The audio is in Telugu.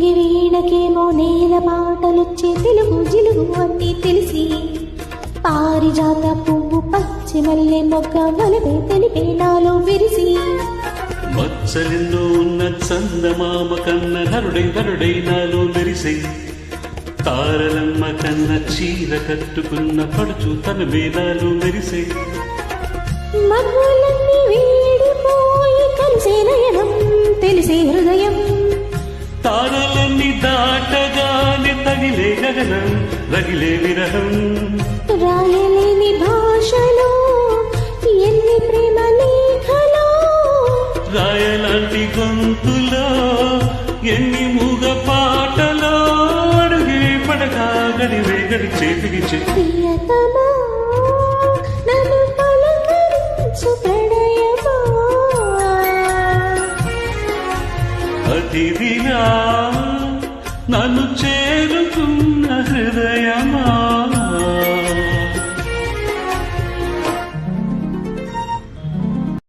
తెలుగి వీణకేమో నేల పాటలొచ్చే తెలుగు జిలుగు అన్నీ తెలిసి పారిజాత పువ్వు పచ్చి మల్లె మొగ్గ వలపే తెలిపే నాలో విరిసి మచ్చలిందో ఉన్న చందమామ కన్న నరుడై నాలో మెరిసే తారలమ్మ కన్న చీర కట్టుకున్న పడుచు తన మేనాలు మెరిసే మబ్బులన్నీ వీడిపోయి కలిసే నయనం తెలిసే హృదయం తారలన్నీ దాటగానే తగిలే గగనం రగిలే విరహం రాయలేని భాషలో ఎన్ని ప్రేమ లేఖలో రాయలాంటి గొంతులో ఎన్ని మూగ పాటలో అడుగే పడగా గడివే గడిచే దిగిచే ప్రియతమా నన్ను పలకరించు ప్రణయమా అతిథిగా నన్ను చేరుకు